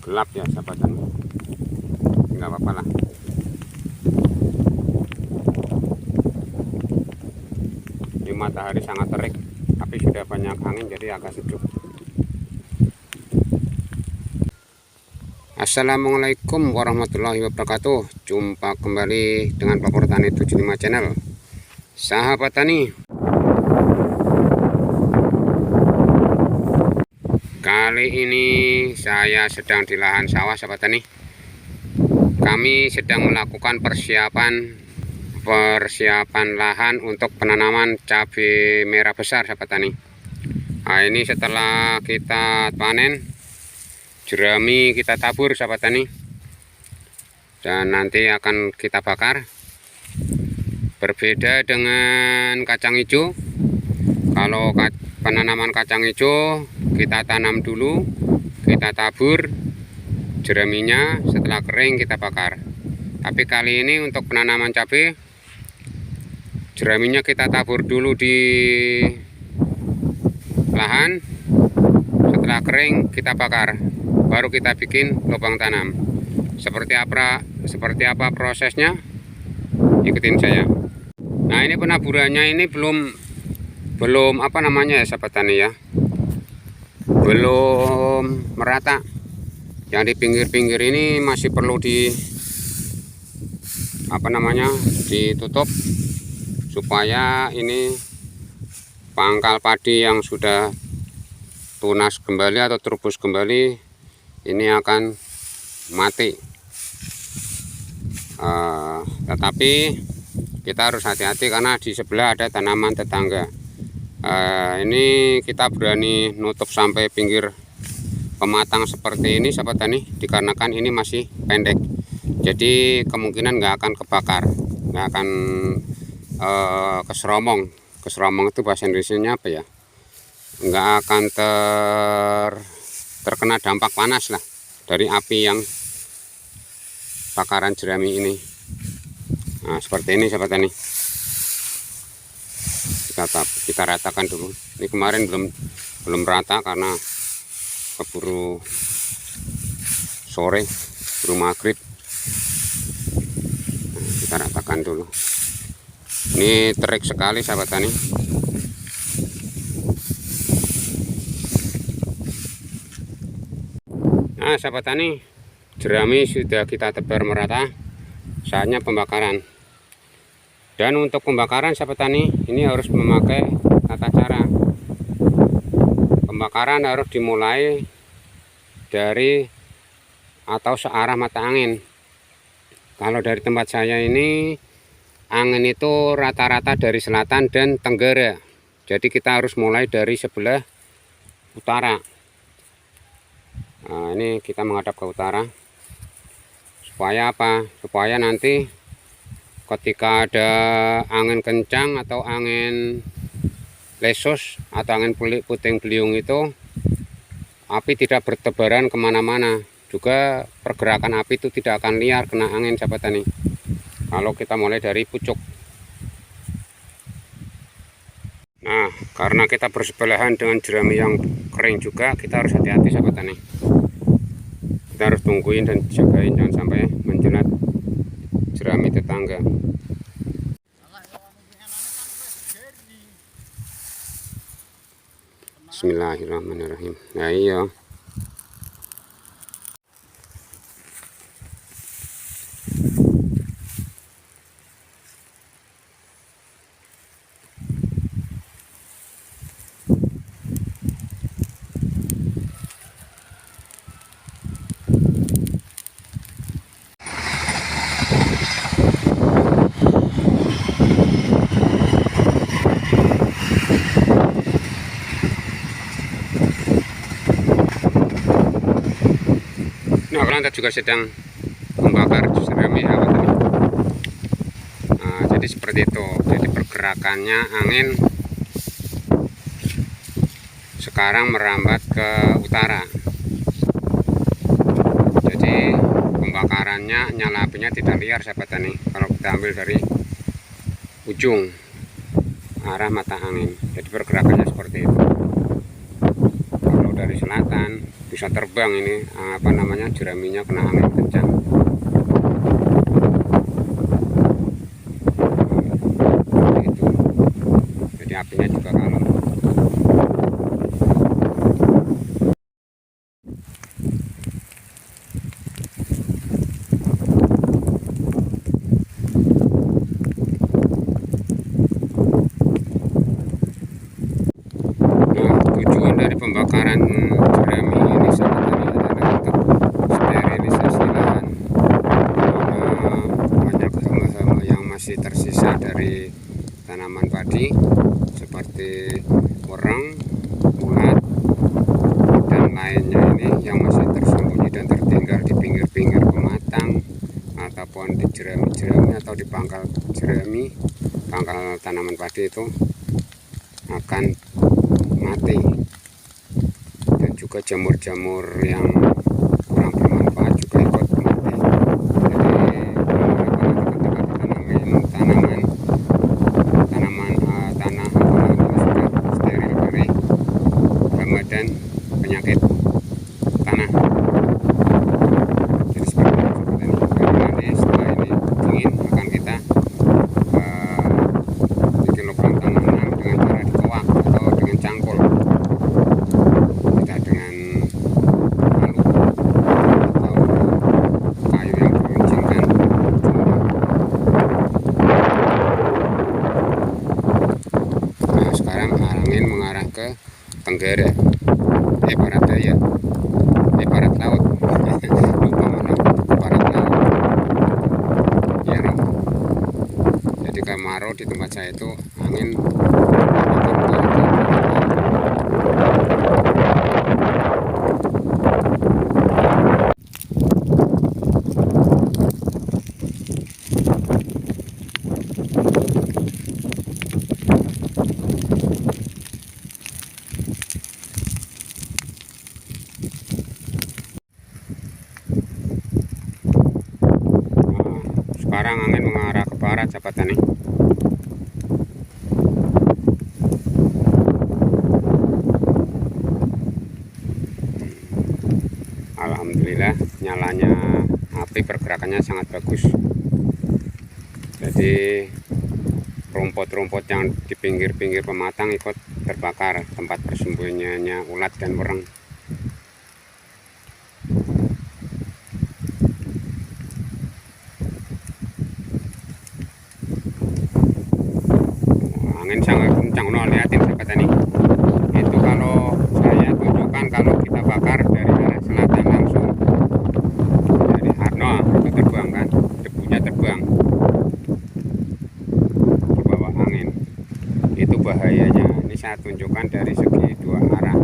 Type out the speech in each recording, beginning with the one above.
gelap ya sahabat tani, nggak apa-apa lah. Ini matahari sangat terik, tapi sudah banyak angin jadi agak sejuk. Assalamualaikum warahmatullahi wabarakatuh. Jumpa kembali dengan Pak Tani 75 channel. Sahabat tani, kali ini saya sedang di lahan sawah sahabat tani. Kami sedang melakukan persiapan lahan untuk penanaman cabai merah besar sahabat tani. Nah, ini setelah kita panen, jerami kita tabur sahabat tani, dan nanti akan kita bakar. Berbeda dengan kacang hijau, kalau penanaman kacang hijau kita tanam dulu, kita tabur jeraminya, setelah kering kita bakar. Tapi kali ini untuk penanaman cabai, jeraminya kita tabur dulu di lahan, setelah kering kita bakar, baru kita bikin lubang tanam. Seperti apa prosesnya, ikutin saya. Nah, ini penaburannya ini belum apa namanya ya sahabat tani ya, belum merata. Yang di pinggir-pinggir ini masih perlu ditutup supaya ini pangkal padi yang sudah tunas kembali atau terubus kembali ini akan mati. Tetapi kita harus hati-hati karena di sebelah ada tanaman tetangga. Ini kita berani nutup sampai pinggir pematang seperti ini sahabat tani, dikarenakan ini masih pendek, jadi kemungkinan nggak akan kebakar, nggak akan keseromong. Keseromong itu bahasa Indonesianya apa ya, nggak akan terkena dampak panas lah dari api yang bakaran jerami ini. Nah, seperti ini sahabat tani, kita ratakan dulu. Ini kemarin belum rata karena keburu sore, keburu maghrib. Nah, kita ratakan dulu. Ini terik sekali sahabat tani. Nah sahabat tani, jerami sudah kita tebar merata, saatnya pembakaran. Dan untuk pembakaran sahabat tani, ini harus memakai tata cara. Pembakaran harus dimulai dari atau searah mata angin. Kalau dari tempat saya ini, angin itu rata-rata dari selatan dan tenggara. Jadi kita harus mulai dari sebelah utara. Nah, ini kita menghadap ke utara. Supaya apa? Supaya nanti ketika ada angin kencang atau angin lesus atau angin puting beliung itu, api tidak bertebaran kemana-mana. Juga pergerakan api itu tidak akan liar kena angin sahabat tani. Kalau kita mulai dari pucuk. Nah, karena kita bersebelahan dengan jerami yang kering juga, kita harus hati-hati sahabat tani. Kita harus tungguin dan jagain jangan sampai menjelat jerami tetangga. Bismillahirrahmanirrahim. Nah iya, nah orang juga sedang membakar jerami sahabat tani. Nah, jadi seperti itu. Jadi pergerakannya angin sekarang merambat ke utara. Jadi pembakarannya, nyala apinya tidak liar sahabat tani. Kalau kita ambil dari ujung arah mata angin, jadi pergerakannya seperti itu. Kalau dari selatan bisa terbang ini apa namanya jeraminya kena angin kencang. Itu jadi apinya juga kalem. Tujuan dari pembakaran jerami ini sebenarnya adalah untuk sterilisasi lahan. Banyak hama-hama yang masih tersisa dari tanaman padi seperti wereng, ulat, dan lainnya ini yang masih tersembunyi dan tertinggal di pinggir-pinggir pematang ataupun di jerami-jerami atau di pangkal jerami, pangkal tanaman padi itu akan mati, dan juga jamur-jamur yang kurang bermanfaat juga ikut mati. Jadi ketika kita namain tanaman tanah sudah steril dari hama dan penyakit tanah. Jadi seperti ini. Nanti setelah ini dingin akan kita bikin lubang tanam dengan cara dikoak atau dengan cangkul, tidak dengan palu atau kayu yang diruncingkan. Nah, sekarang angin mengarah ke tenggara, barat daya, barat laut. Lupa mana, barat laut. Ya, no? Jadi kemarau di tempat saya itu angin sekarang angin mengarah ke barat, sahabat tani. Alhamdulillah nyalanya api, pergerakannya sangat bagus. Jadi rumput-rumput yang di pinggir-pinggir pematang ikut terbakar, tempat persembunyiannya ulat dan wereng. Angin sangat kencang, lihatin sahabat tani. Itu kalau saya tunjukkan, kalau kita bakar dari arah selatan langsung dari Harno itu terbang kan, debunya terbang di bawah angin. Itu bahayanya. Ini saya tunjukkan dari segi dua arah.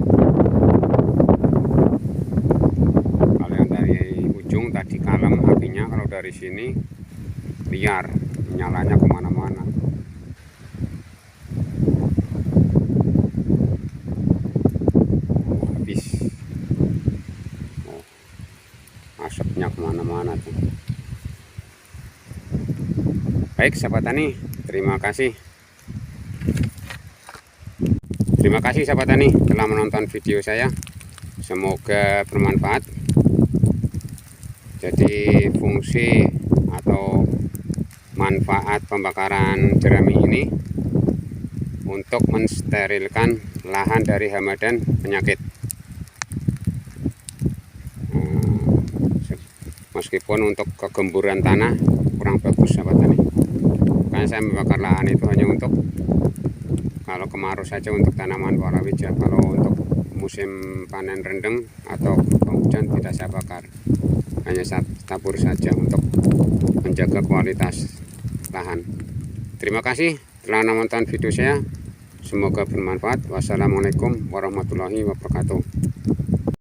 Kalau yang dari ujung tadi kalem apinya, kalau dari sini liar, nyalanya kemana-mana. Asapnya kemana-mana tuh. Baik sahabat tani, terima kasih sahabat tani telah menonton video saya. Semoga bermanfaat. Jadi fungsi atau manfaat pembakaran jerami ini untuk mensterilkan lahan dari hama dan penyakit. Meskipun untuk kegemburan tanah kurang bagus sahabat tani, karena saya membakar lahan itu hanya untuk kalau kemarau saja, untuk tanaman palawija. Kalau untuk musim panen rendeng atau hujan tidak saya bakar, hanya saya tabur saja untuk menjaga kualitas lahan. Terima kasih telah menonton video saya, semoga bermanfaat. Wassalamualaikum warahmatullahi wabarakatuh.